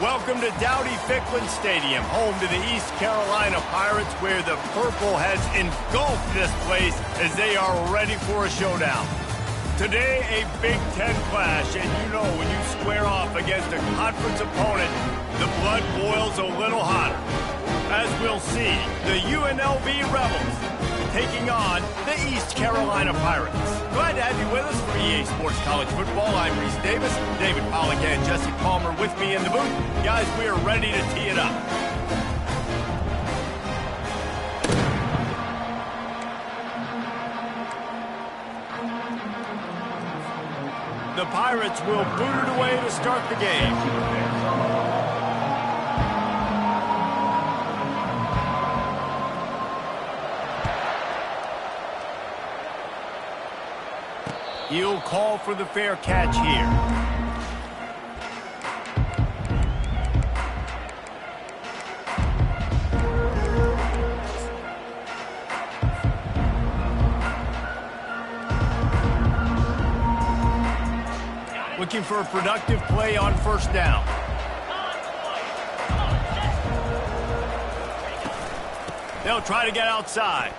Welcome to Dowdy-Ficklin Stadium, home to the East Carolina Pirates, where the purple has engulfed this place as they are ready for a showdown. Today, a Big Ten clash, and you know when you square off against a conference opponent, the blood boils a little hotter. As we'll see, the UNLV Rebels taking on the East Carolina Pirates. Glad to have you with us for EA Sports College Football. I'm Reese Davis, David Pollack and Jesse Palmer with me in the booth. Guys, we are ready to tee it up. The Pirates will boot it away to start the game. He'll call for the fair catch here. Looking for a productive play on first down. They'll try to get outside.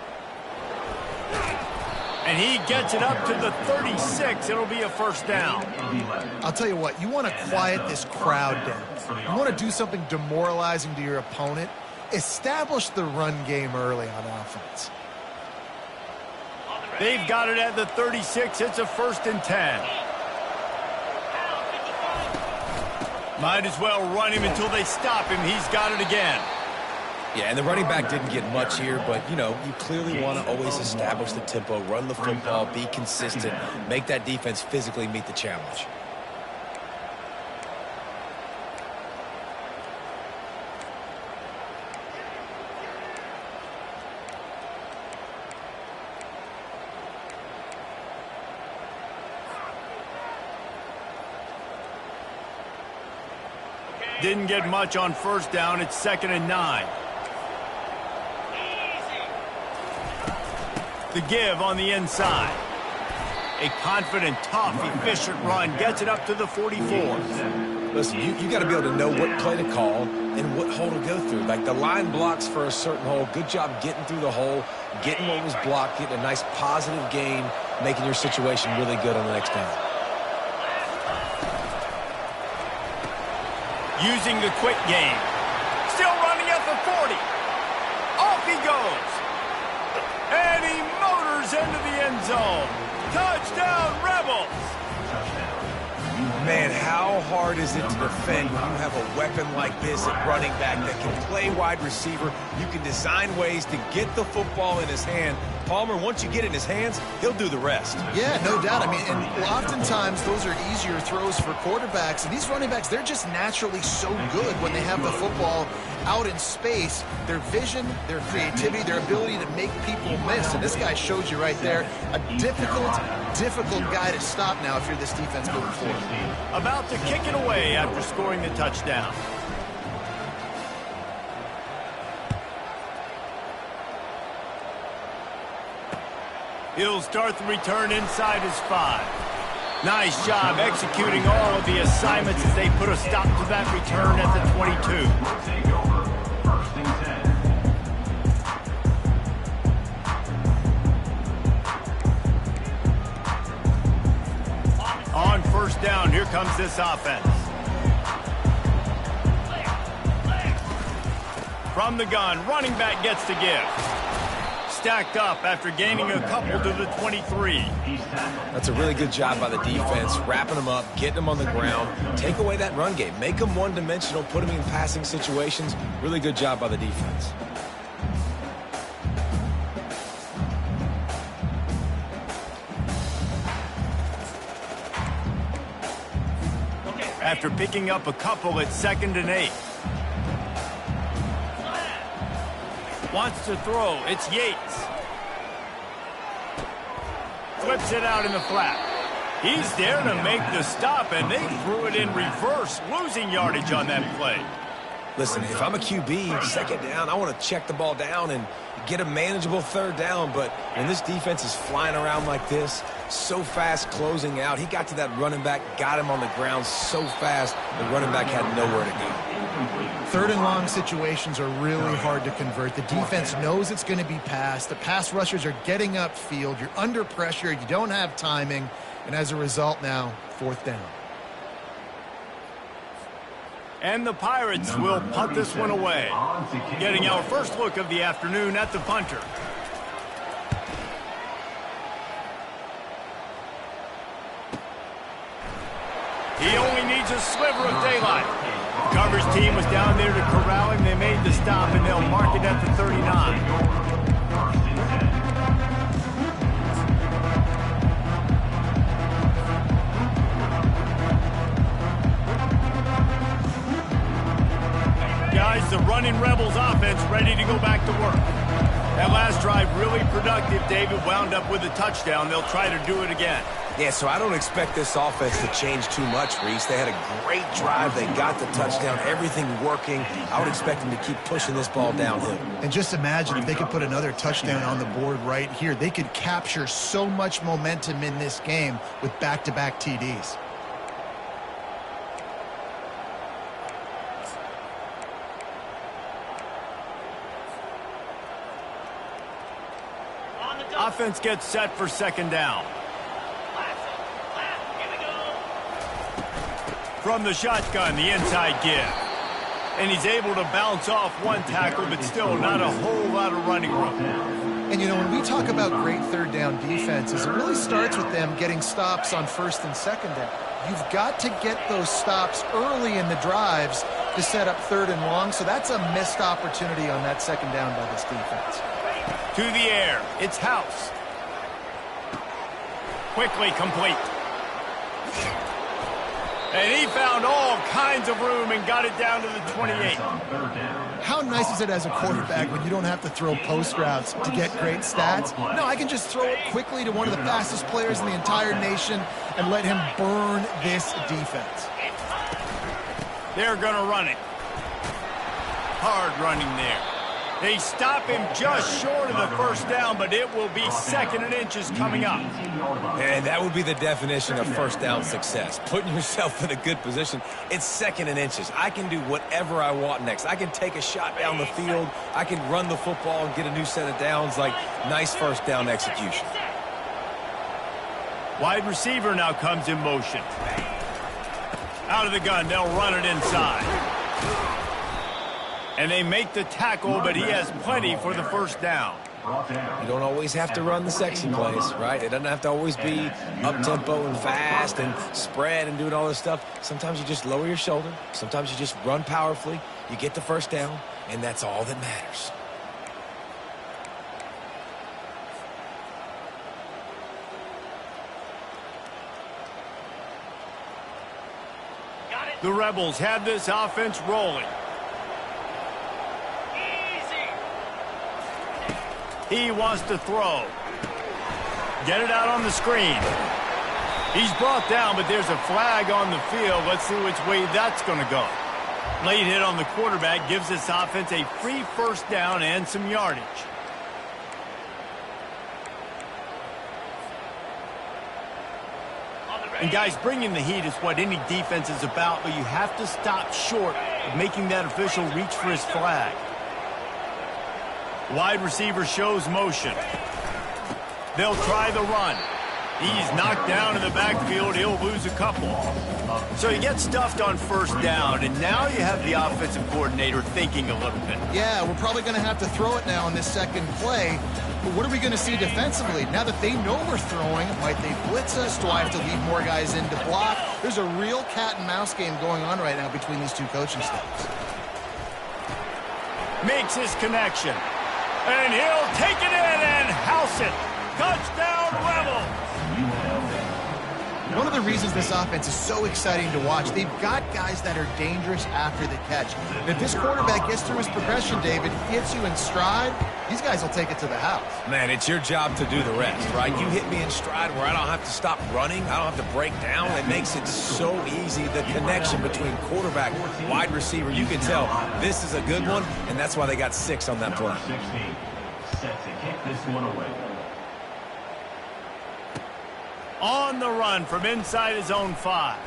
And he gets it up to the 36. It'll be a first down. I'll tell you what, you want to quiet this crowd down. You want to do something demoralizing to your opponent. Establish the run game early on offense. They've got it at the 36. It's a 1st and 10. Might as well run him until they stop him. He's got it again. Yeah, and the running back didn't get much here, but, you know, you clearly want to always establish the tempo, run the football, be consistent, make that defense physically meet the challenge. Didn't get much on first down. It's 2nd and 9. The give on the inside. A confident, tough, efficient run gets it up to the 44. Listen, you got to be able to know what play to call and what hole to go through. Like the line blocks for a certain hole. Good job getting through the hole, getting what was blocked, getting a nice positive gain, making your situation really good on the next down. Using the quick game. Still running at the 40. Off he goes. And he motors into the end zone. Touchdown, Rebels! Man, how hard is it to defend when you have a weapon like this at running back that can play wide receiver? You can design ways to get the football in his hand. Palmer, once you get it in his hands, he'll do the rest. Yeah, no doubt. I mean, and oftentimes those are easier throws for quarterbacks. And these running backs, they're just naturally so good when they have the football out in space. Their vision, their creativity, their ability to make people miss. And this guy shows you right there a difficult guy to stop now if you're this defense moving forward. About to kick it away after scoring the touchdown. He'll start the return inside his 5. Nice job executing all of the assignments as they put a stop to that return at the 22. On first down, here comes this offense. From the gun, running back gets to give. Stacked up after gaining a couple to the 23. That's a really good job by the defense, wrapping them up, getting them on the ground. Take away that run game. Make them one-dimensional, put them in passing situations. Really good job by the defense. After picking up a couple at 2nd and 8. Wants to throw. It's Yates. Flips it out in the flat. He's there to make the stop, and they threw it in reverse, losing yardage on that play. Listen, if I'm a QB, 2nd down, I want to check the ball down and get a manageable 3rd down. But when this defense is flying around like this, so fast closing out, he got to that running back, got him on the ground so fast, the running back had nowhere to go. 3rd and long situations are really hard to convert. The defense knows it's going to be passed. The pass rushers are getting upfield. You're under pressure. You don't have timing. And as a result now, 4th down. And the Pirates will punt this one away. Getting our first look of the afternoon at the punter. He only needs a sliver of daylight. The coverage team was down there to corral him. They made the stop, and they'll mark it at the 39. Guys, the running Rebels offense ready to go back to work. That last drive really productive. David wound up with a touchdown. They'll try to do it again. Yeah, so I don't expect this offense to change too much, Reese. They had a great drive. They got the touchdown, everything working. I would expect them to keep pushing this ball downhill. And just imagine if they could put another touchdown on the board right here. They could capture so much momentum in this game with back-to-back TDs. Offense gets set for 2nd down. From the shotgun, the inside give. And he's able to bounce off one tackle, but still not a whole lot of running room. And, you know, when we talk about great 3rd down defenses, it really starts with them getting stops on 1st and 2nd down. You've got to get those stops early in the drives to set up 3rd and long, so that's a missed opportunity on that 2nd down by this defense. To the air, it's House. Quickly complete. And he found all kinds of room and got it down to the 28. How nice is it as a quarterback when you don't have to throw post routes to get great stats? No, I can just throw it quickly to one of the fastest players in the entire nation and let him burn this defense. They're going to run it. Hard running there. They stop him just short of the 1st down, but it will be 2nd and inches coming up. And that would be the definition of 1st down success. Putting yourself in a good position. It's 2nd and inches. I can do whatever I want next. I can take a shot down the field. I can run the football and get a new set of downs. Like, nice 1st down execution. Wide receiver now comes in motion. Out of the gun, they'll run it inside. And they make the tackle, but he has plenty for the 1st down. You don't always have to run the sexy plays, right? It doesn't have to always be up-tempo and fast and spread and doing all this stuff. Sometimes you just lower your shoulder. Sometimes you just run powerfully. You get the 1st down, and that's all that matters. The Rebels have this offense rolling. He wants to throw. Get it out on the screen. He's brought down, but there's a flag on the field. Let's see which way that's going to go. Late hit on the quarterback gives this offense a free 1st down and some yardage. And guys, bringing the heat is what any defense is about, but you have to stop short of making that official reach for his flag. Wide receiver shows motion. They'll try the run. He's knocked down in the backfield. He'll lose a couple. So he gets stuffed on first down, and now you have the offensive coordinator thinking a little bit. Yeah, we're probably going to have to throw it now in this second play. But what are we going to see defensively? Now that they know we're throwing, might they blitz us? Do I have to leave more guys in to block? There's a real cat and mouse game going on right now between these two coaching staffs. Makes his connection. And he'll take it in and house it. Touchdown, Rebels. One of the reasons this offense is so exciting to watch, they've got guys that are dangerous after the catch. And if this quarterback gets through his progression, David, hits you in stride, these guys will take it to the house. Man, it's your job to do the rest, right? You hit me in stride where I don't have to stop running. I don't have to break down. It makes it so easy. The connection between quarterback, wide receiver, you can tell this is a good one, and that's why they got 6 on that play. 16, set to kick this one away. On the run from inside his own 5.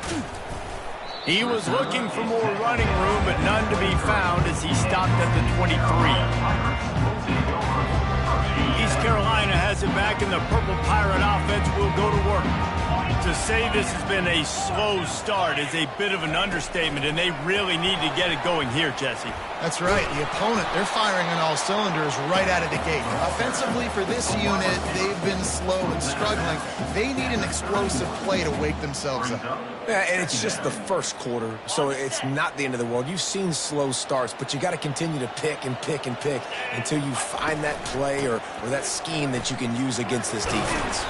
He was looking for more running room, but none to be found as he stopped at the 23. East Carolina has it back, and the Purple Pirate offense will go to work. To say this has been a slow start is a bit of an understatement, and they really need to get it going here, Jesse. That's right. The opponent, they're firing on all cylinders right out of the gate. Offensively for this unit, they've been slow and struggling. They need an explosive play to wake themselves up. Yeah, and it's just the first quarter, so it's not the end of the world. You've seen slow starts, but you got to continue to pick and pick and pick until you find that play or that scheme that you can use against this defense.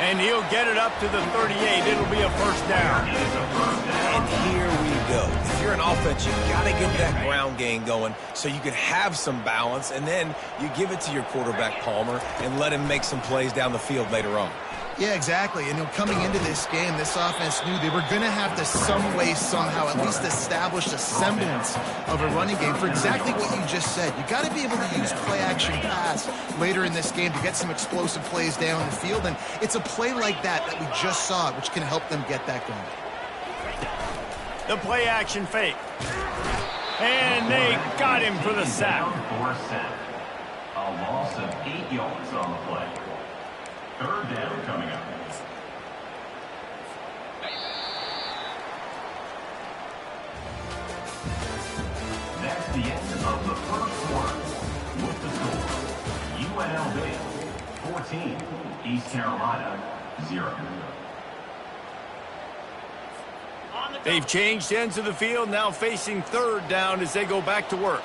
And he'll get it up to the 38. It'll be a first down. And here we go. If you're an offense, you got to get that ground game going so you can have some balance, and then you give it to your quarterback, Palmer, and let him make some plays down the field later on. Yeah, exactly. And coming into this game, this offense knew they were going to have to some way, somehow, at least establish a semblance of a running game for exactly what you just said. You got to be able to use play-action pass later in this game to get some explosive plays down the field. And it's a play like that we just saw, which can help them get that going. The play-action fake. And they got him for the sack. A loss of 8 yards on the play. Third down coming up. That's the end of the first quarter. With the score, UNLV 14, East Carolina 0. They've changed ends of the field, now facing third down as they go back to work.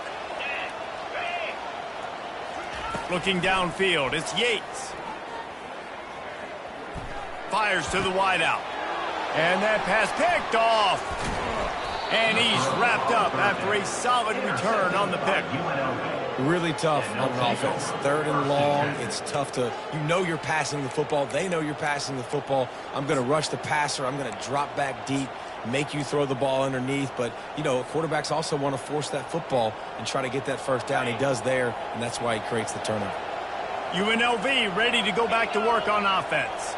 Looking downfield, it's Yates. Fires to the wideout. And that pass picked off. And he's wrapped up after a solid return on the pick. Really tough on an offense. Third and long, it's tough to, you're passing the football. They know you're passing the football. I'm going to rush the passer. I'm going to drop back deep, make you throw the ball underneath. But, quarterbacks also want to force that football and try to get that first down. He does there, and that's why he creates the turnover. UNLV ready to go back to work on offense.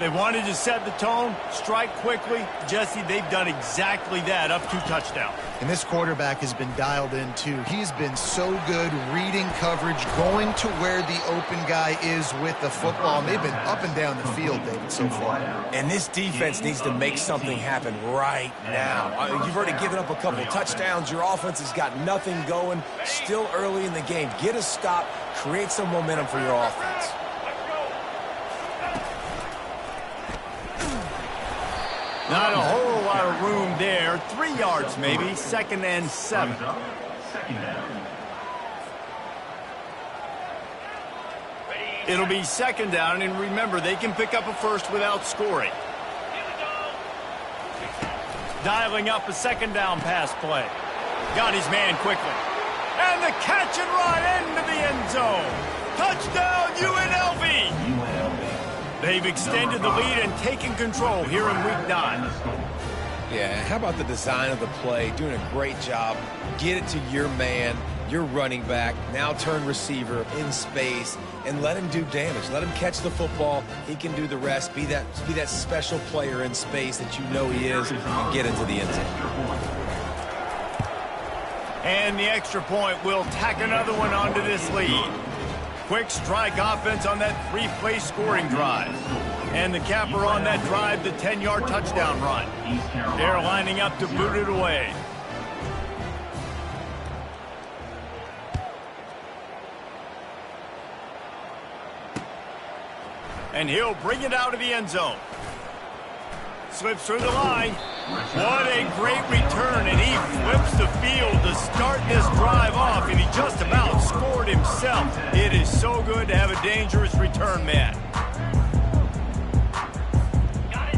They wanted to set the tone, strike quickly. Jesse, they've done exactly that, up 2 touchdowns. And this quarterback has been dialed in, too. He's been so good reading coverage, going to where the open guy is with the football. And they've been up and down the field, David, so far. And this defense needs to make something happen right now. You've already given up a couple of touchdowns. Your offense has got nothing going. Still early in the game. Get a stop. Create some momentum for your offense. Not a whole lot of room there. 3 yards maybe. 2nd and 7. Second down. It'll be 2nd down, and remember, they can pick up a first without scoring. Dialing up a 2nd down pass play. Got his man quickly. And the catch and run into the end zone. Touchdown, UNLV. They've extended the lead and taken control here in Week 9. Yeah, how about the design of the play? Doing a great job. Get it to your man. your running back, now turn receiver in space, and let him do damage. Let him catch the football. He can do the rest. Be that special player in space that you know he is, and get into the end zone. And the extra point will tack another one onto this lead. Quick strike offense on that 3-play scoring drive. And the capper on that drive, the 10-yard touchdown run. They're lining up to boot it away. And he'll bring it out of the end zone. Slips through the line. What a great return, and he flips the field to start this drive off, and he just about scored himself. It is so good to have a dangerous return man.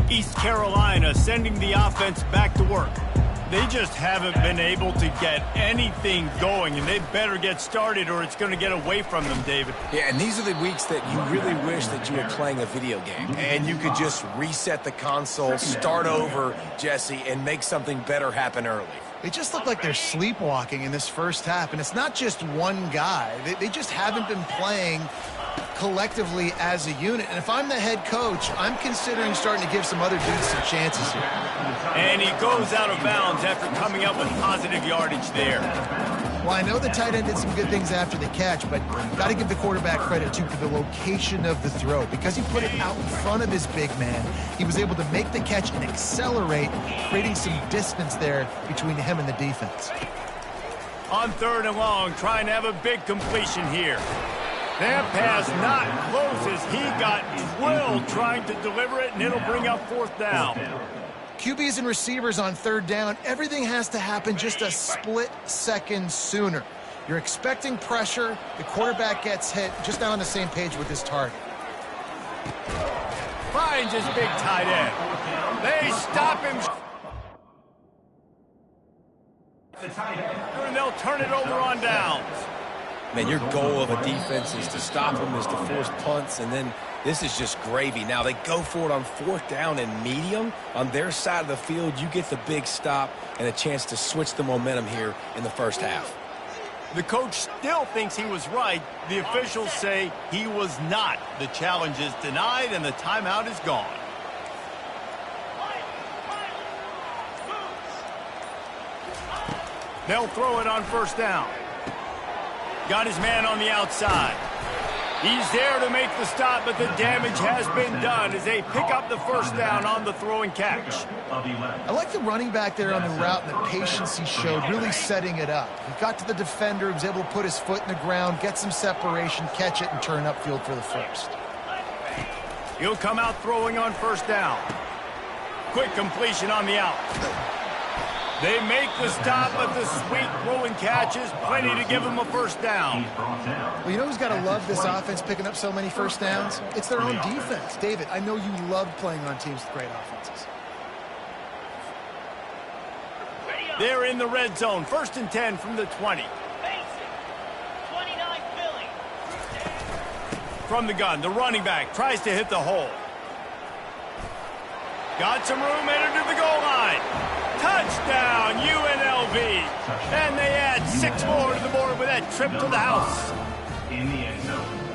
East Carolina sending the offense back to work. They just haven't been able to get anything going, and they better get started or it's going to get away from them, David. Yeah, and these are the weeks that you really wish that you were playing a video game and you could just reset the console, start over, Jesse, and make something better happen early. They just look like they're sleepwalking in this first half, and it's not just one guy. They just haven't been playing collectively as a unit. And if I'm the head coach, I'm considering starting to give some other dudes some chances here. And he goes out of bounds after coming up with positive yardage there. Well, I know the tight end did some good things after the catch, but got to give the quarterback credit, too, for the location of the throw. Because he put it out in front of his big man, he was able to make the catch and accelerate, creating some distance there between him and the defense. On 3rd and long, trying to have a big completion here. That pass not close as he got drilled trying to deliver it, and it'll bring up 4th down. QBs and receivers on 3rd down, everything has to happen just a split second sooner. You're expecting pressure, the quarterback gets hit, just not on the same page with his target. Finds his big tight end. They stop him. And they'll turn it over on downs. Man, your goal of a defense is to stop them, is to force punts, and then this is just gravy. Now, they go for it on 4th down and medium. On their side of the field, you get the big stop and a chance to switch the momentum here in the first half. The coach still thinks he was right. The officials say he was not. The challenge is denied, and the timeout is gone. They'll throw it on 1st down. Got his man on the outside. He's there to make the stop, but the damage has been done as they pick up the 1st down on the throw and catch. I like the running back there on the route and the patience he showed, really setting it up. He got to the defender, he was able to put his foot in the ground, get some separation, catch it, and turn upfield for the 1st. He'll come out throwing on 1st down. Quick completion on the out. They make the stop, but the sweet throw and catch is plenty to give them a 1st down. Well, you know who's got to love this offense picking up so many 1st downs? It's their own defense. David, I know you love playing on teams with great offenses. They're in the red zone. 1st and 10 from the 20. From the gun, the running back tries to hit the hole. Got some room, entered to the goal line. Touchdown, UNLV. And they add 6 more to the board with that trip to the house.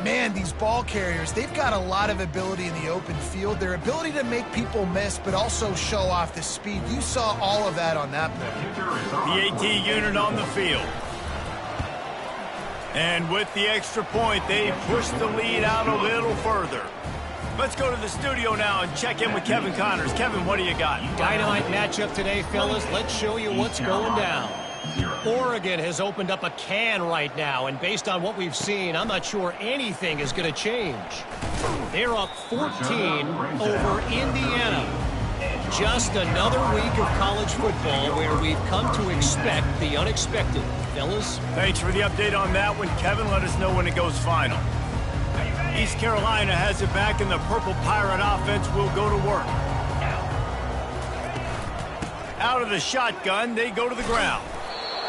Man, these ball carriers, they've got a lot of ability in the open field. Their ability to make people miss, but also show off the speed. You saw all of that on that play. The AT unit on the field. And with the extra point, they push the lead out a little further. Let's go to the studio now and check in with Kevin Connors. Kevin, what do you got? Dynamite matchup today, fellas. Let's show you what's going down. Oregon has opened up a can right now, and based on what we've seen, I'm not sure anything is going to change. They're up 14 over Indiana. Just another week of college football where we've come to expect the unexpected. Fellas? Thanks for the update on that one, Kevin. Let us know when it goes final. East Carolina has it back, and the Purple Pirate offense will go to work. Out of the shotgun, they go to the ground.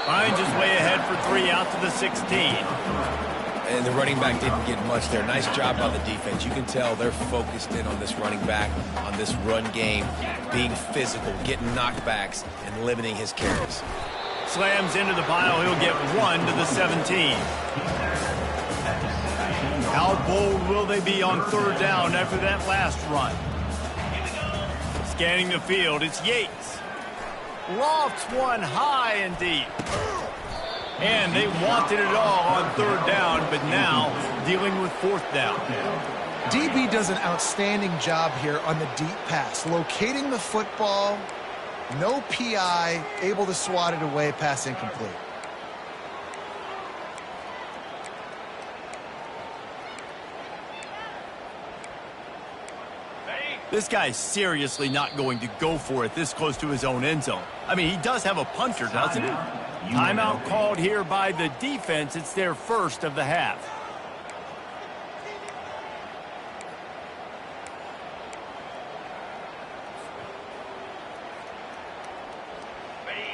Finds his way ahead for 3 out to the 16. And the running back didn't get much there. Nice job by the defense. You can tell they're focused in on this running back, on this run game, being physical, getting knockbacks, and limiting his carries. Slams into the pile. He'll get 1 to the 17. How bold will they be on third down after that last run? Scanning the field, it's Yates. Lofts one high and deep. And they wanted it all on third down, but now dealing with fourth down. DB does an outstanding job here on the deep pass, locating the football, no PI, able to swat it away, pass incomplete. This guy's seriously not going to go for it this close to his own end zone. I mean, he does have a punter, doesn't he? Timeout called here by the defense. It's their first of the half.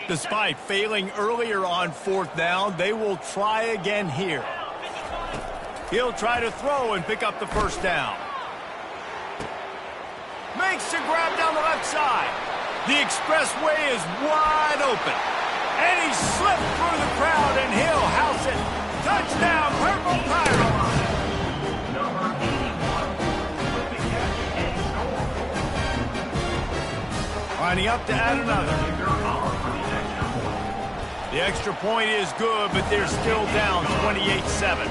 Despite failing earlier on fourth down, they will try again here. He'll try to throw and pick up the first down. Makes the grab down the left side. The expressway is wide open. And he slipped through the crowd, and he'll house it. Touchdown, Purple Pirates. Number 81 with the catch and score. Lining up to add another. The extra point is good, but they're still down 28-7.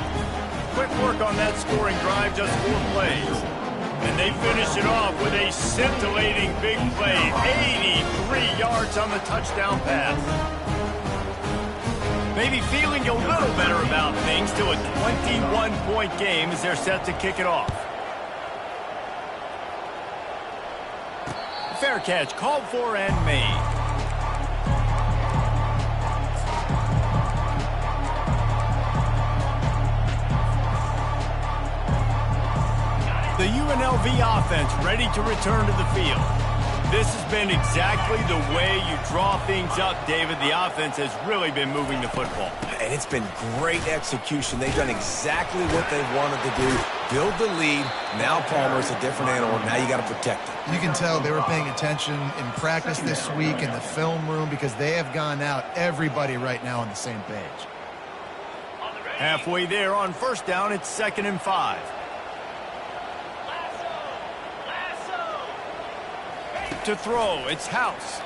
Quick work on that scoring drive, just 4 plays. And they finish it off with a scintillating big play. 83 yards on the touchdown pass. Maybe feeling a little better about things to a 21-point game as they're set to kick it off. Fair catch called for and made. The UNLV offense ready to return to the field. This has been exactly the way you draw things up, David. The offense has really been moving the football. And it's been great execution. They've done exactly what they wanted to do. Build the lead. Now Palmer's a different animal. Now you got to protect it. You can tell they were paying attention in practice this week in the film room because they have gone out, everybody right now on the same page. Halfway there on first down, it's 2nd and 5. To throw, it's House.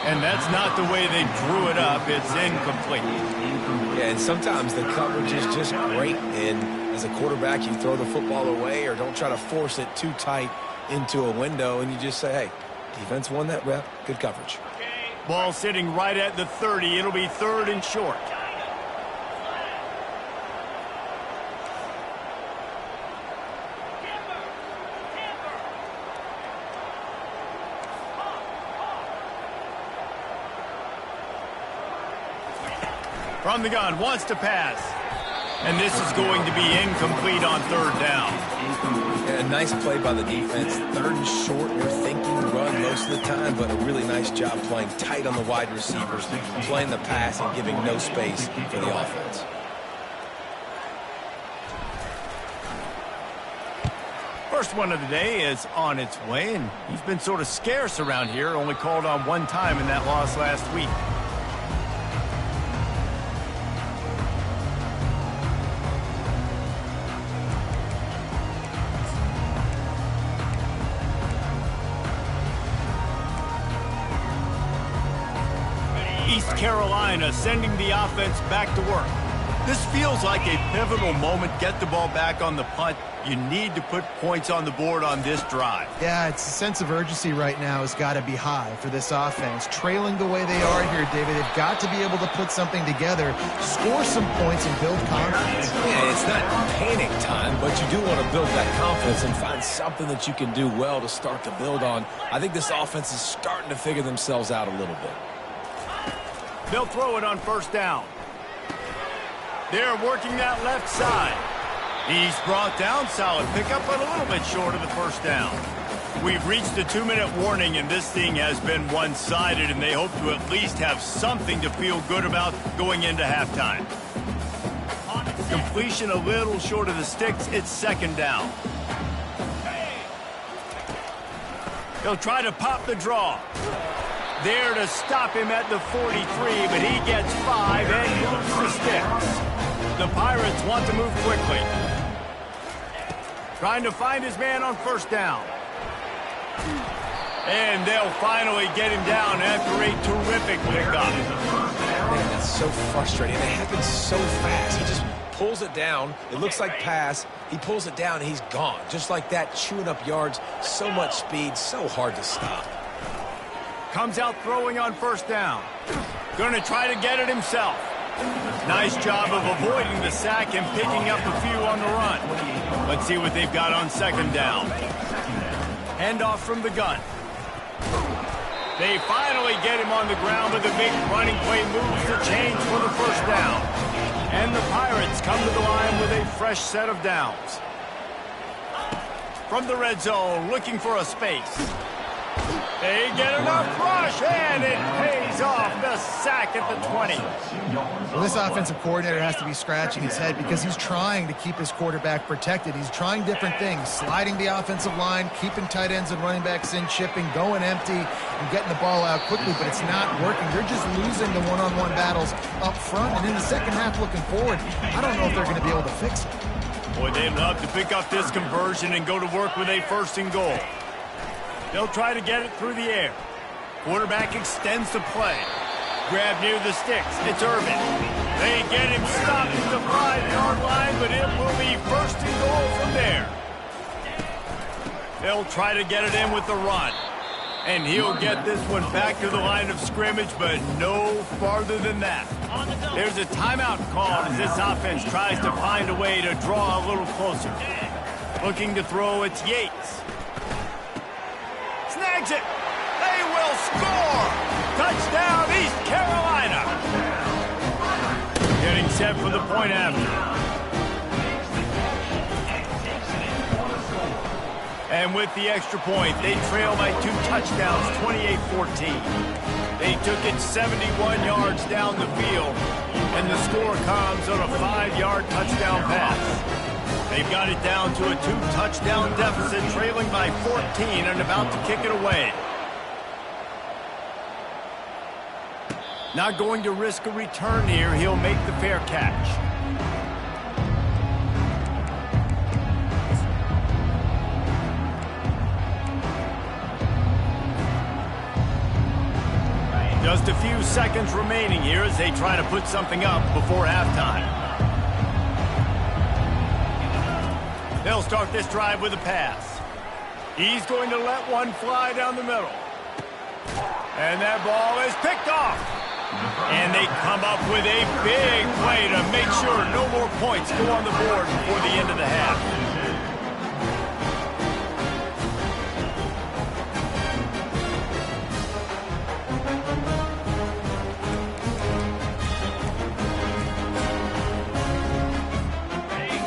And that's not the way they drew it up. It's incomplete. Yeah, and sometimes the coverage is just great. And as a quarterback, you throw the football away or don't try to force it too tight into a window, and you just say, hey, defense won that rep. Good coverage. Ball sitting right at the 30. It'll be 3rd and short. From the gun, wants to pass. And this is going to be incomplete on 3rd down. Yeah, a nice play by the defense. 3rd and short, they're thinking run most of the time, but a really nice job playing tight on the wide receivers, playing the pass and giving no space for the offense. First one of the day is on its way, and he's been sort of scarce around here, only called on 1 time in that loss last week. East Carolina sending the offense back to work. This feels like a pivotal moment. Get the ball back on the punt. You need to put points on the board on this drive. Yeah, it's a sense of urgency right now has got to be high for this offense. Trailing the way they are here, David, they've got to be able to put something together, score some points, and build confidence. Yeah, it's not panic time, but you do want to build that confidence and find something that you can do well to start to build on. I think this offense is starting to figure themselves out a little bit. They'll throw it on first down. They're working that left side. He's brought down, solid pickup, but a little bit short of the first down. We've reached the 2-minute warning, and this thing has been one-sided, and they hope to at least have something to feel good about going into halftime. Completion a little short of the sticks. It's 2nd down. He'll try to pop the draw. There to stop him at the 43, but he gets 5 and moves the sticks. The Pirates want to move quickly. Trying to find his man on first down. And they'll finally get him down after a terrific pickup. Man, that's so frustrating. It happens so fast. He just pulls it down. It looks like pass. He pulls it down, and he's gone. Just like that, chewing up yards. So much speed, so hard to stop. Comes out throwing on first down. Going to try to get it himself. Nice job of avoiding the sack and picking up a few on the run. Let's see what they've got on second down. Handoff from the gun. They finally get him on the ground, but the big running play moves the chains for the first down. And the Pirates come to the line with a fresh set of downs. From the red zone, looking for a space. They get enough rush, and it pays off. The sack at the 20. Well, this offensive coordinator has to be scratching his head because he's trying to keep his quarterback protected. He's trying different things, sliding the offensive line, keeping tight ends and running backs in, chipping, going empty, and getting the ball out quickly, but it's not working. They're just losing the one-on-one battles up front, and in the second half looking forward, I don't know if they're going to be able to fix it. Boy, they'd love to pick up this conversion and go to work with a first and goal. They'll try to get it through the air. Quarterback extends the play. Grab near the sticks. It's Irvin. They get him stopped at the 5-yard line, but it will be first and goal from there. They'll try to get it in with the run. And he'll get this one back to the line of scrimmage, but no farther than that. There's a timeout called as this offense tries to find a way to draw a little closer. Looking to throw, it's Yates. Snags it. They will score. Touchdown, East Carolina. Getting set for the point after. And with the extra point, they trail by 2 touchdowns, 28-14. They took it 71 yards down the field, and the score comes on a 5-yard touchdown pass. They've got it down to a 2-touchdown deficit, trailing by 14 and about to kick it away. Not going to risk a return here. He'll make the fair catch. Just a few seconds remaining here as they try to put something up before halftime. They'll start this drive with a pass. He's going to let one fly down the middle. And that ball is picked off. And they come up with a big play to make sure no more points go on the board before the end of the half.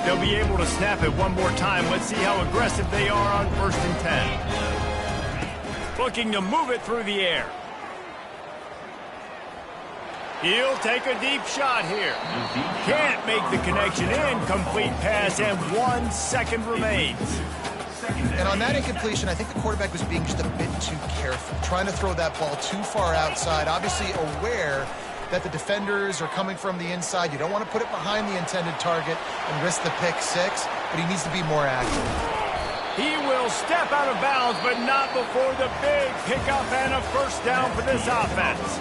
They'll be able to snap it one more time. Let's see how aggressive they are on 1st and 10. Looking to move it through the air. He'll take a deep shot here. Can't make the connection. Incomplete pass, and 1 second remains. And on that incompletion, I think the quarterback was being just a bit too careful, trying to throw that ball too far outside, obviously aware that the defenders are coming from the inside. You don't want to put it behind the intended target and risk the pick six, but he needs to be more active. He will step out of bounds, but not before the big pickup and a first down for this offense.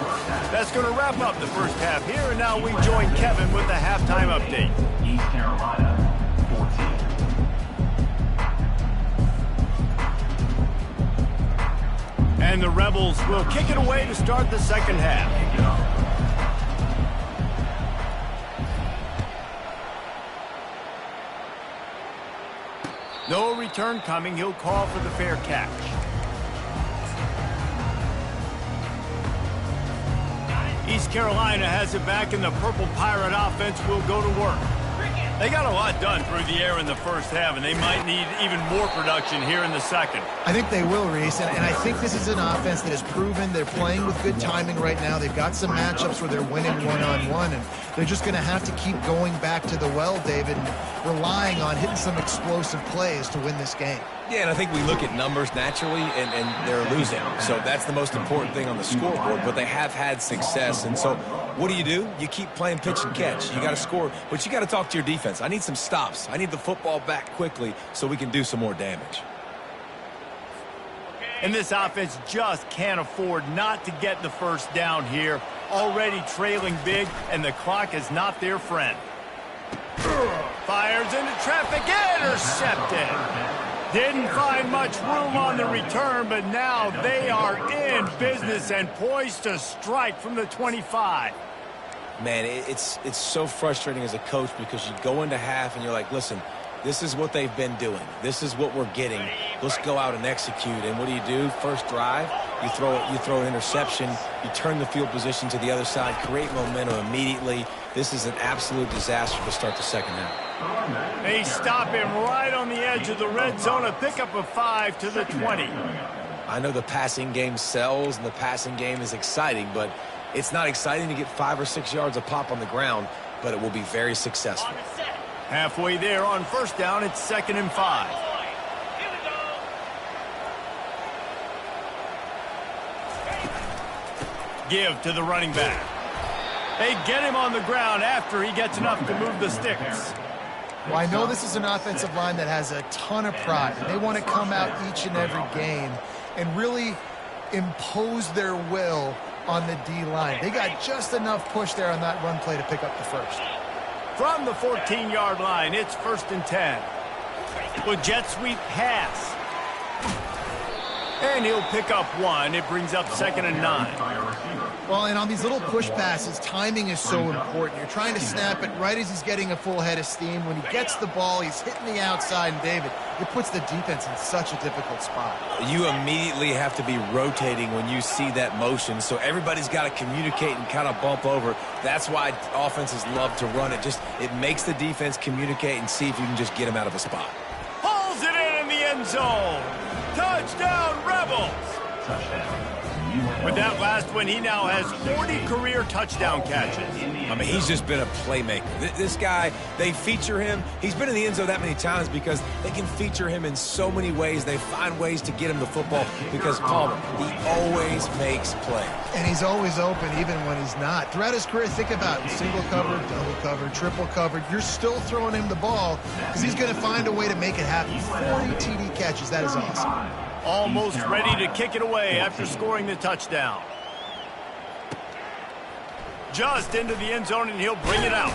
That's going to wrap up the first half here, and now we join Kevin with the halftime update. East Carolina, 14. And the Rebels will kick it away to start the second half. No return coming. He'll call for the fair catch. East Carolina has it back, and the Purple Pirate offense will go to work. They got a lot done through the air in the first half, and they might need even more production here in the second. I think they will, Reese, and I think this is an offense that has proven they're playing with good timing right now. They've got some matchups where they're winning one-on-one, and they're just going to have to keep going back to the well, David. relying on hitting some explosive plays to win this game. Yeah, and I think we look at numbers naturally, and they're losing. So that's the most important thing on the scoreboard, but they have had success. And so what do? You keep playing pitch and catch. You got to score, but you got to talk to your defense. I need some stops. I need the football back quickly so we can do some more damage. And this offense just can't afford not to get the first down here. Already trailing big, and the clock is not their friend. Fires into traffic, intercepted. Didn't find much room on the return, but now they are in business and poised to strike from the 25. Man, it's so frustrating as a coach because you go into half and you're like, listen, this is what they've been doing. This is what we're getting. Let's go out and execute. And what do? First drive, you throw an interception, you turn the field position to the other side, create momentum immediately. This is an absolute disaster to start the second half. They stop him right on the edge of the red zone, a pickup of 5 to the 20. I know the passing game sells and the passing game is exciting, but it's not exciting to get 5 or 6 yards a pop on the ground, but it will be very successful. Halfway there on first down, it's 2nd and 5. Give to the running back. They get him on the ground after he gets enough to move the sticks. Well, I know this is an offensive line that has a ton of pride. They want to come out each and every game and really impose their will on the D-line. They got just enough push there on that run play to pick up the first. From the 14-yard line, it's 1st and 10. With jet sweep pass. And he'll pick up 1. It brings up 2nd and 9. Well, and on these little push passes, timing is so important. You're trying to snap it right as he's getting a full head of steam. When he gets the ball, he's hitting the outside, and David, it puts the defense in such a difficult spot. You immediately have to be rotating when you see that motion, so everybody's got to communicate and kind of bump over. That's why offenses love to run it. It makes the defense communicate and see if you can just get him out of a spot. Pulls it in the end zone. Touchdown, Rebels. With that last one, he now has 40 career touchdown catches. I mean, he's just been a playmaker. This guy, they feature him. He's been in the end zone that many times because they can feature him in so many ways. They find ways to get him the football because, Palmer, he always makes plays. And he's always open even when he's not. Throughout his career, think about it. Single covered, double covered, triple covered. You're still throwing him the ball because he's going to find a way to make it happen. 40 TD catches. That is awesome. Almost ready to kick it away after scoring the touchdown. Just into the end zone, and he'll bring it out.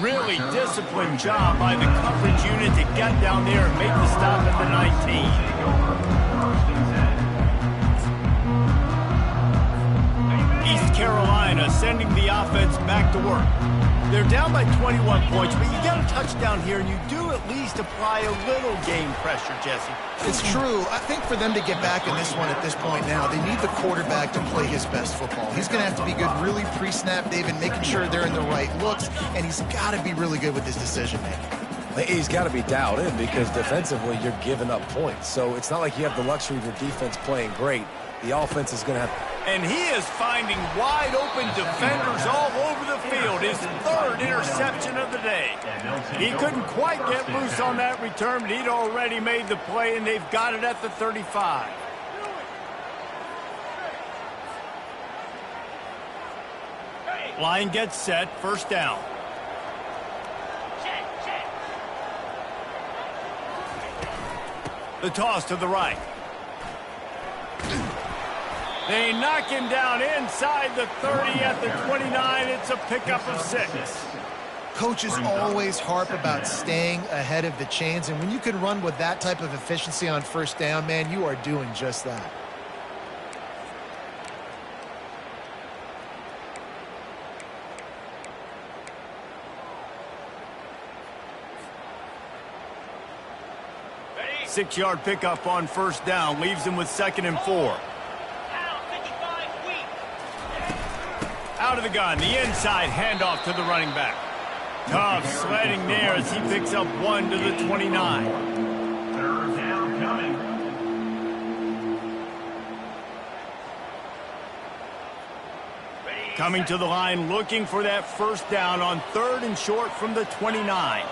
Really disciplined job by the coverage unit to get down there and make the stop at the 19. East Carolina sending the offense back to work. They're down by 21 points, but you get a touchdown here, and you do at least apply a little game pressure, Jesse. It's true. I think for them to get back in this one at this point now, they need the quarterback to play his best football. He's going to have to be good really pre-snap, David, making sure they're in the right looks, and he's got to be really good with his decision-making. He's got to be dialed in because defensively you're giving up points. So it's not like you have the luxury of your defense playing great. The offense is going to have... And he is finding wide-open defenders all over the field. His 3rd interception of the day. He couldn't quite get loose on that return, but he'd already made the play, and they've got it at the 35. Line gets set, 1st down. The toss to the right. They knock him down inside the 30 at the 29. It's a pickup of 6. Coaches always harp about staying ahead of the chains, and when you can run with that type of efficiency on 1st down, man, you are doing just that. Six-yard pickup on 1st down leaves him with 2nd and 4. Out of the gun, the inside handoff to the running back. Tough sledding there as he picks up 1 to the 29. 3rd down coming. Coming to the line, looking for that first down on 3rd and short from the 29.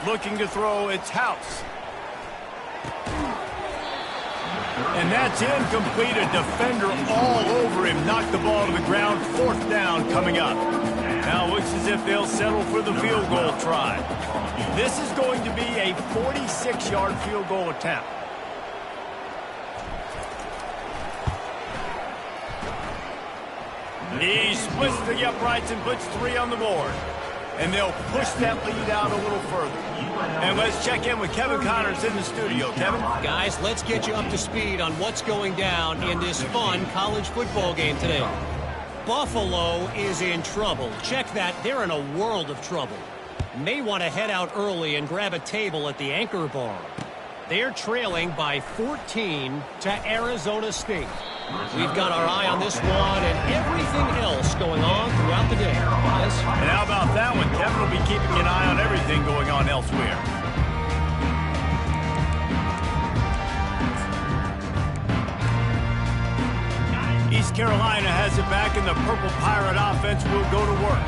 Looking to throw, it's House. And that's incomplete. A defender all over him. Knocked the ball to the ground. 4th down coming up. Now looks as if they'll settle for the field goal try. This is going to be a 46-yard field goal attempt. He splits the uprights and puts 3 on the board. And they'll push that lead out a little further. And let's check in with Kevin Connors in the studio. Kevin? Guys, let's get you up to speed on what's going down in this fun college football game today. Buffalo is in trouble. Check that. They're in a world of trouble. May want to head out early and grab a table at the Anchor Bar. They're trailing by 14 to Arizona State. We've got our eye on this one and everything else going on throughout the day. Yes? And how about that one? Kevin will be keeping an eye on everything going on elsewhere. East Carolina has it back, and the Purple Pirate offense will go to work.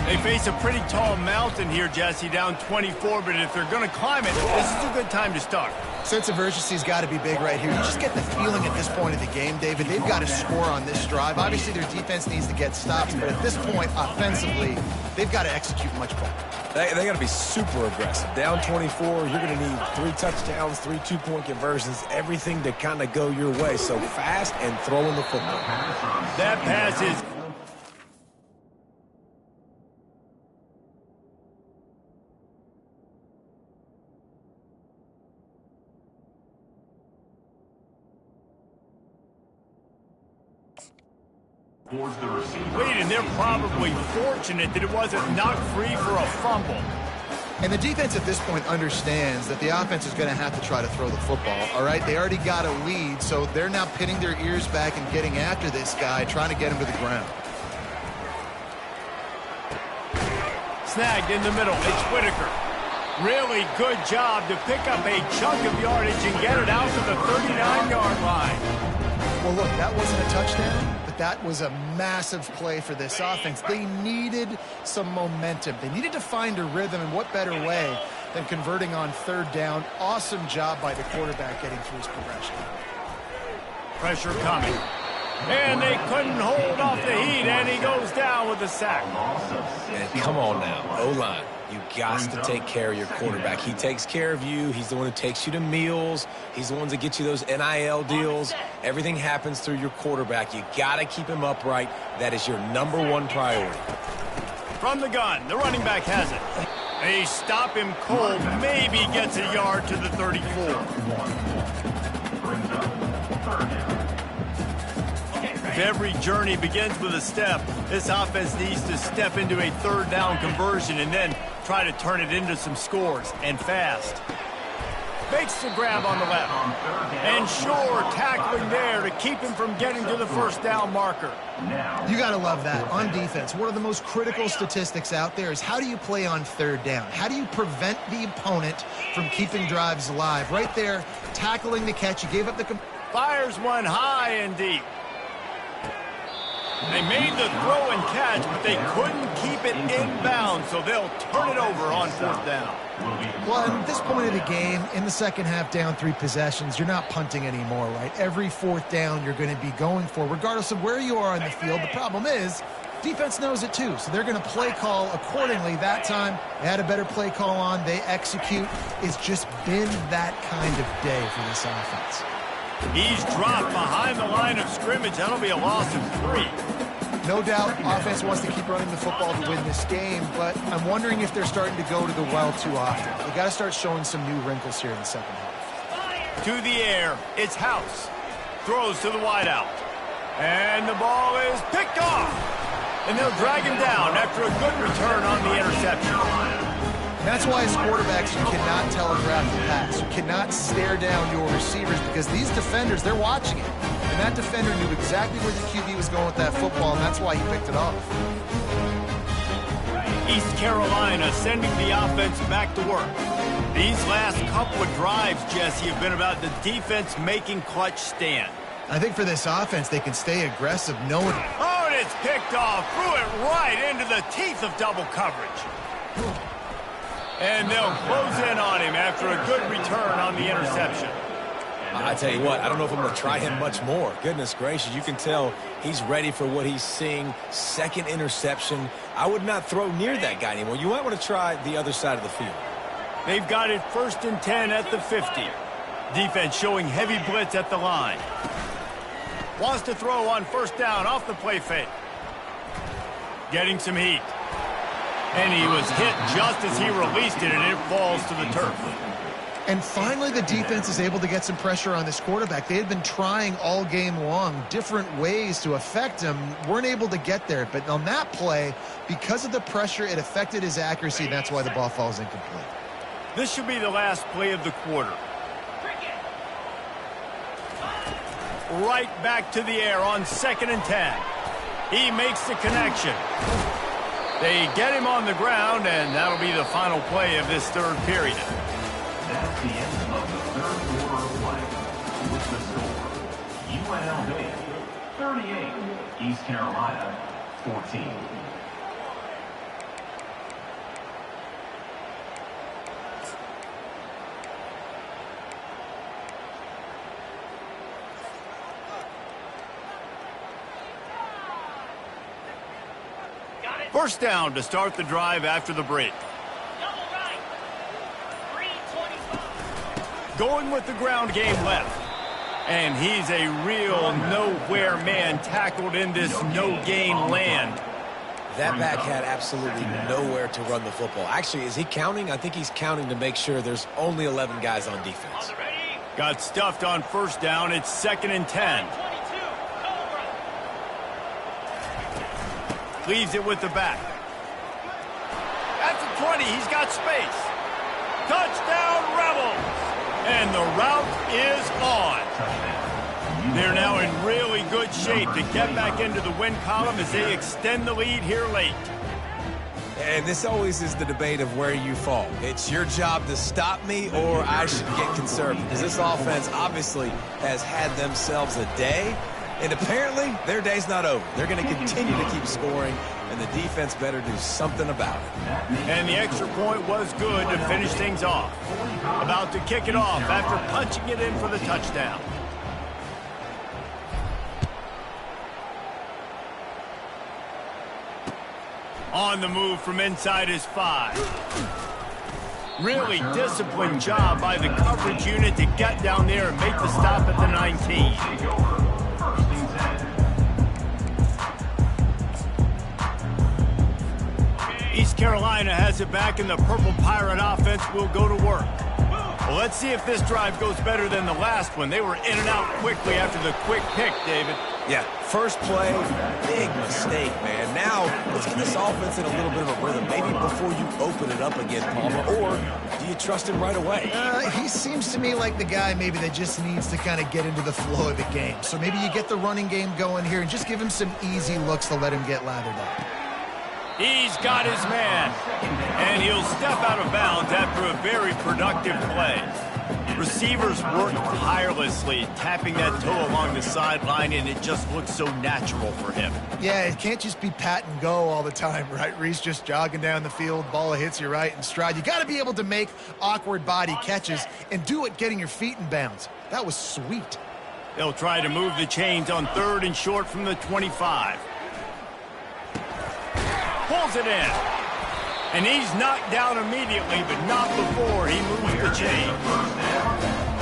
They face a pretty tall mountain here, Jesse, down 24, but if they're going to climb it, this is a good time to start. Sense of urgency's got to be big right here. You just get the feeling at this point of the game, David, they've got to score on this drive. Obviously, their defense needs to get stops, but at this point, offensively, they've got to execute much better. They got to be super aggressive. Down 24, you're going to need 3 touchdowns, 3 two-point conversions, everything to kind of go your way. So fast and throwing the football. That pass is... Wait, and they're probably fortunate that it wasn't knocked free for a fumble. And the defense at this point understands that the offense is going to have to try to throw the football, all right? They already got a lead, so they're now pinning their ears back and getting after this guy, trying to get him to the ground. Snagged in the middle. It's Whitaker. Really good job to pick up a chunk of yardage and get it out to the 39-yard line. Well, look, that wasn't a touchdown, but that was a massive play for this offense. They needed some momentum. They needed to find a rhythm, and what better way than converting on 3rd down. Awesome job by the quarterback getting through his progression. Pressure coming. And they couldn't hold off the heat, and he goes down with a sack. And come on now, O-line. You got to take care of your quarterback. He takes care of you. He's the one who takes you to meals. He's the one that gets you those NIL deals. Everything happens through your quarterback. You got to keep him upright. That is your #1 priority. From the gun, the running back has it. They stop him cold. Maybe gets a yard to the 34. If every journey begins with a step, this offense needs to step into a 3rd down conversion and then try to turn it into some scores, and fast. Makes the grab on the left. And sure, tackling there to keep him from getting to the 1st down marker. You got to love that. On defense, one of the most critical statistics out there is how do you play on 3rd down? How do you prevent the opponent from keeping drives alive? Right there, tackling the catch. You gave up the... Fires one high and deep. They made the throw and catch, but they couldn't keep it inbound, so they'll turn it over on 4th down. Well, at this point of the game, in the second half, down 3 possessions, you're not punting anymore, right? Every 4th down you're going to be going for, regardless of where you are on the field. The problem is, defense knows it too, so they're going to play call accordingly. That time, they had a better play call on. They execute. It's just been that kind of day for this offense. He's dropped behind the line of scrimmage. That'll be a loss of 3. No doubt, offense wants to keep running the football to win this game, but I'm wondering if they're starting to go to the well too often. They got to start showing some new wrinkles here in the second half. To the air, it's House. Throws to the wideout. And the ball is picked off. And they'll drag him down after a good return on the interception. That's why as quarterbacks, you cannot telegraph the pass. You cannot stare down your receivers because these defenders, they're watching it. And that defender knew exactly where the QB was going with that football, and that's why he picked it off. East Carolina sending the offense back to work. These last couple of drives, Jesse, have been about the defense making clutch stand. I think for this offense, they can stay aggressive, knowing... Oh, and it's picked off. Threw it right into the teeth of double coverage. And they'll close in on him after a good return on the interception. I tell you what, I don't know if I'm going to try him much more. Goodness gracious, you can tell he's ready for what he's seeing. Second interception. I would not throw near that guy anymore. You might want to try the other side of the field. They've got it 1st and 10 at the 50. Defense showing heavy blitz at the line. Wants to throw on 1st down off the play fake. Getting some heat. And he was hit just as he released it, and it falls to the turf. And finally, the defense is able to get some pressure on this quarterback. They had been trying all game long different ways to affect him, weren't able to get there. But on that play, because of the pressure, it affected his accuracy, and that's why the ball falls incomplete. This should be the last play of the quarter. Right back to the air on 2nd and 10. He makes the connection. They get him on the ground, and that'll be the final play of this 3rd period. That's the end of the 3rd quarter of play. With the score, UNLV 38, East Carolina 14. First down to start the drive after the break. Going with the ground game left. And he's a real nowhere man tackled in this no-gain land. That back had absolutely nowhere to run the football. Actually, is he counting? I think he's counting to make sure there's only 11 guys on defense. Got stuffed on 1st down. It's 2nd and 10. Leaves it with the back. At the 20, he's got space. Touchdown, Rebels! And the route is on. They're now in really good shape to get back into the win column as they extend the lead here late. And this always is the debate of where you fall. It's your job to stop me, or I should get conservative. Because this offense obviously has had themselves a day. And apparently, their day's not over. They're going to continue to keep scoring, and the defense better do something about it. And the extra point was good to finish things off. About to kick it off after punching it in for the touchdown. On the move from inside his 5. Really disciplined job by the coverage unit to get down there and make the stop at the 19. East Carolina has it back, and the Purple Pirate offense will go to work. Well, let's see if this drive goes better than the last one. They were in and out quickly after the quick pick, David. Yeah, first play, big mistake, man. Now, let's get this offense in a little bit of a rhythm. Maybe before you open it up again, Palmer, or do you trust him right away? He seems to me like the guy maybe that just needs to kind of get into the flow of the game. So maybe you get the running game going here and just give him some easy looks to let him get lathered up. He's got his man, and he'll step out of bounds after a very productive play. Receivers work tirelessly, tapping that toe along the sideline, and it just looks so natural for him. Yeah, it can't just be pat and go all the time, right? Reese just jogging down the field, ball hits you right in stride. You got to be able to make awkward body catches and do it getting your feet in bounds. That was sweet. They'll try to move the chains on 3rd and short from the 25. Pulls it in. And he's knocked down immediately, but not before he moves the chain.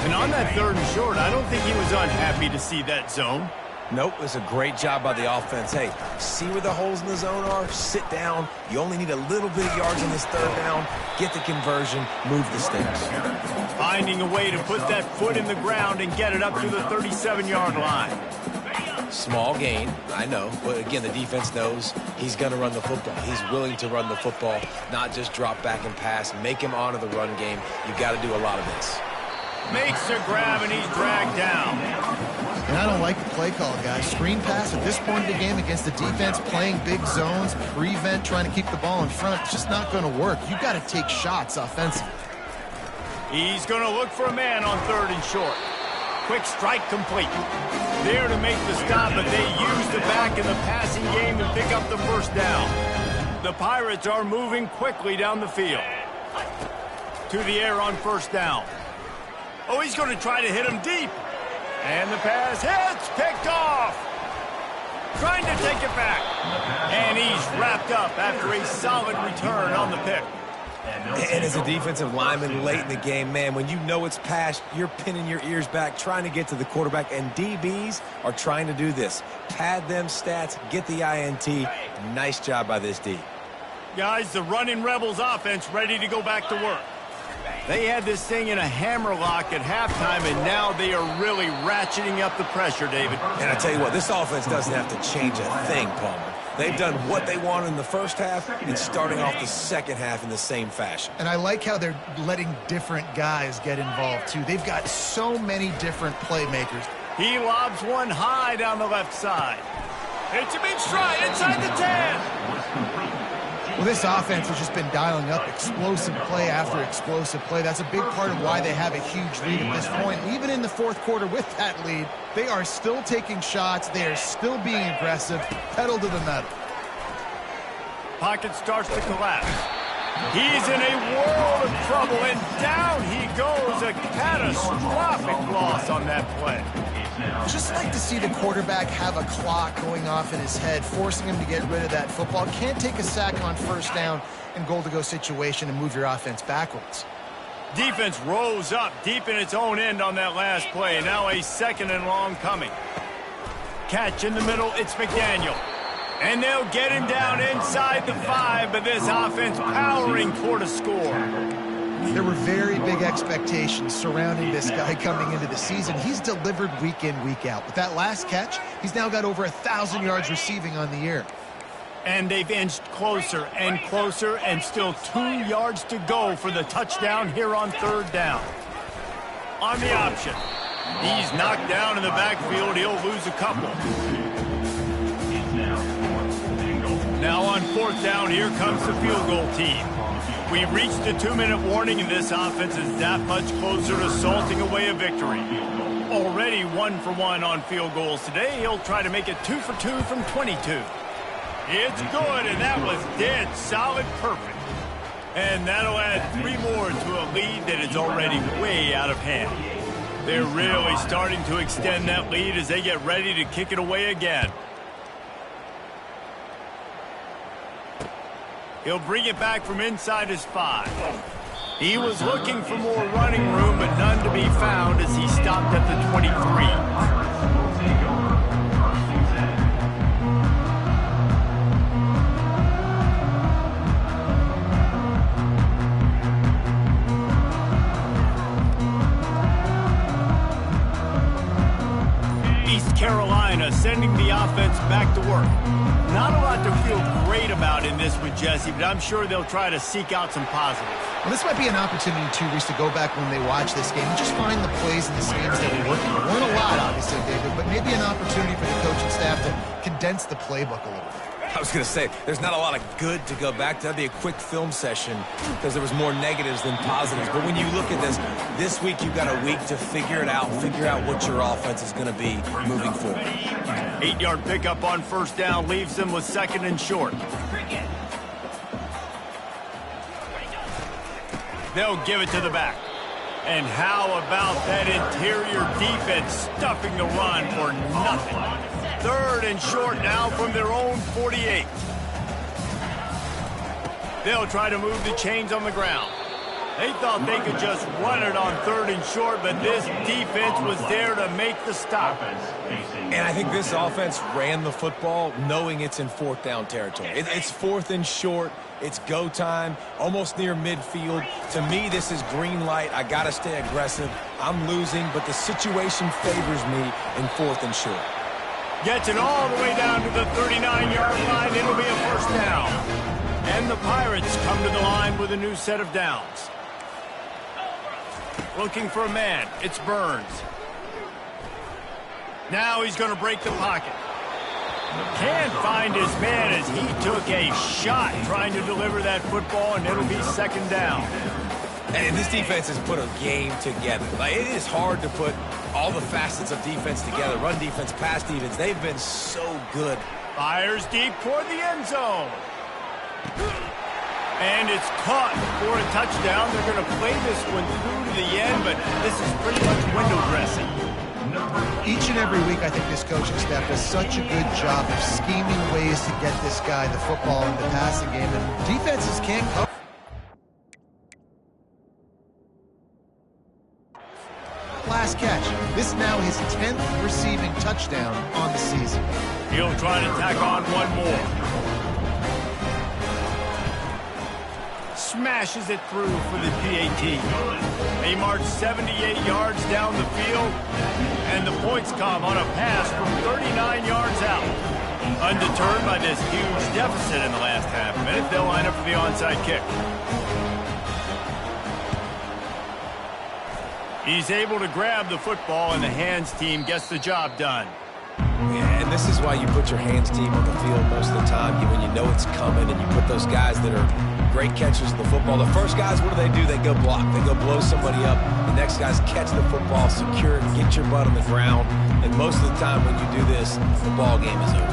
And on that 3rd and short, I don't think he was unhappy to see that zone. Nope, it was a great job by the offense. Hey, see where the holes in the zone are? Sit down. You only need a little bit of yards on this 3rd down. Get the conversion. Move the sticks. Finding a way to put that foot in the ground and get it up to the 37-yard line. Small gain, I know, but again, the defense knows he's going to run the football. He's willing to run the football, not just drop back and pass, make him honor the run game. You got to do a lot of this. Makes a grab, and he's dragged down. And I don't like the play call, guys. Screen pass at this point of the game against the defense, playing big zones, prevent, trying to keep the ball in front. It's just not going to work. You got to take shots offensively. He's going to look for a man on 3rd and short. Quick strike complete. There to make the stop, but they use the back in the passing game to pick up the first down. The Pirates are moving quickly down the field. To the air on first down. Oh, he's going to try to hit him deep. And the pass hits, picked off. Trying to take it back. And he's wrapped up after a solid return on the pick. And as a defensive lineman late in the game, man, when you know it's passed, you're pinning your ears back, trying to get to the quarterback, and DBs are trying to do this. Pad them stats, get the INT. Nice job by this D. Guys, the running Rebels offense ready to go back to work. They had this thing in a hammerlock at halftime, and now they are really ratcheting up the pressure, David. And I tell you what, this offense doesn't have to change a thing, Palmer. They've done what they wanted in the first half and starting off the second half in the same fashion. And I like how they're letting different guys get involved, too. They've got so many different playmakers. He lobs one high down the left side. It's him in stride inside the 10. Well, this offense has just been dialing up explosive play after explosive play. That's a big part of why they have a huge lead at this point. Even in the fourth quarter with that lead, they are still taking shots. They are still being aggressive. Pedal to the metal. Pocket starts to collapse. He's in a world of trouble, and down he goes. A catastrophic loss on that play. Just like to see the quarterback have a clock going off in his head, forcing him to get rid of that football. Can't take a sack on first down in goal-to-go situation and move your offense backwards. Defense rose up deep in its own end on that last play. Now a second and long coming. Catch in the middle, it's McDaniel. And they'll get him down inside the 5, but this offense powering toward a score. There were very big expectations surrounding this guy coming into the season. He's delivered week in, week out. With that last catch, he's now got over 1,000 yards receiving on the year. And they've inched closer and closer, and still 2 yards to go for the touchdown here on third down. On the option. He's knocked down in the backfield. He'll lose a couple. Now on fourth down, here comes the field goal team. We've reached a 2-minute warning, and this offense is that much closer to salting away a victory. Already 1 for 1 on field goals today. He'll try to make it 2 for 2 from 22. It's good, and that was dead solid perfect. And that'll add 3 more to a lead that is already way out of hand. They're really starting to extend that lead as they get ready to kick it away again. He'll bring it back from inside his 5. He was looking for more running room, but none to be found as he stopped at the 23. Carolina sending the offense back to work. Not a lot to feel great about in this with Jesse, but I'm sure they'll try to seek out some positives. Well, this might be an opportunity, too, Reese, to go back when they watch this game and just find the plays and the schemes that were working. There weren't a lot, obviously, David, but maybe an opportunity for the coaching staff to condense the playbook a little bit. I was going to say, there's not a lot of good to go back to. That'd be a quick film session because there was more negatives than positives. But when you look at this week you've got a week to figure it out, figure out what your offense is going to be moving forward. 8-yard pickup on first down leaves them with second and short. They'll give it to the back. And how about that interior defense stuffing the run for nothing? Third and short now from their own 48. They'll try to move the chains on the ground. They thought they could just run it on third and short, but this defense was there to make the stop. And I think this offense ran the football knowing it's in fourth down territory. It's fourth and short. It's go time, almost near midfield. To me, this is green light. I got to stay aggressive. I'm losing, but the situation favors me in fourth and short. Gets it all the way down to the 39-yard line. It'll be a first down. And the Pirates come to the line with a new set of downs. Looking for a man. It's Burns. Now he's going to break the pocket. Can't find his man as he took a shot trying to deliver that football, and it'll be second down. And this defense has put a game together. Like, it is hard to put all the facets of defense together. Run defense, pass defense. They've been so good. Fires deep toward the end zone. And it's caught for a touchdown. They're going to play this one through to the end, but this is pretty much window dressing. Each and every week, I think this coaching staff does such a good job of scheming ways to get this guy the football in the passing game, and defenses can't cover. Last catch. This now his 10th receiving touchdown on the season. He'll try to tack on one more. Smashes it through for the PAT. They march 78 yards down the field, and the points come on a pass from 39 yards out. Undeterred by this huge deficit in the last half minute, they'll line up for the onside kick. He's able to grab the football, and the hands team gets the job done. Yeah, and this is why you put your hands team on the field most of the time, when you know it's coming, and you put those guys that are great catchers of the football. The first guys, what do? They go block. They go blow somebody up. The next guys catch the football, secure it, get your butt on the ground. And most of the time when you do this, the ball game is over.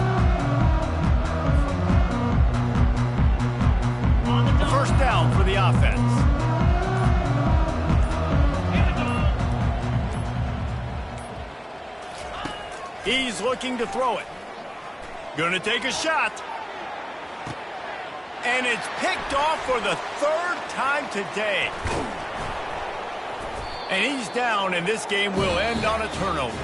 The first down for the offense. He's looking to throw it. Gonna take a shot. And it's picked off for the third time today. And he's down, and this game will end on a turnover.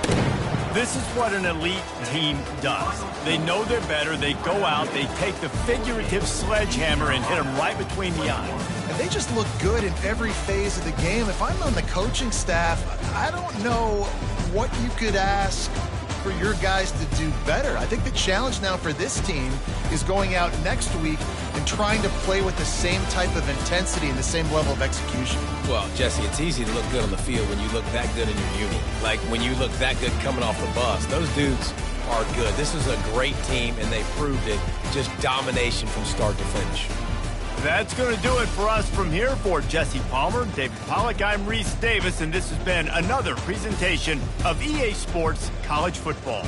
This is what an elite team does. They know they're better. They go out, they take the figurative sledgehammer and hit them right between the eyes. And they just look good in every phase of the game. If I'm on the coaching staff, I don't know what you could ask for your guys to do better. I think the challenge now for this team is going out next week and trying to play with the same type of intensity and the same level of execution. Well, Jesse, it's easy to look good on the field when you look that good in your uni. Like when you look that good coming off the bus. Those dudes are good. This is a great team, and they proved it. Just domination from start to finish. That's going to do it for us from here. For Jesse Palmer, David Pollack, I'm Reese Davis, and this has been another presentation of EA Sports College Football.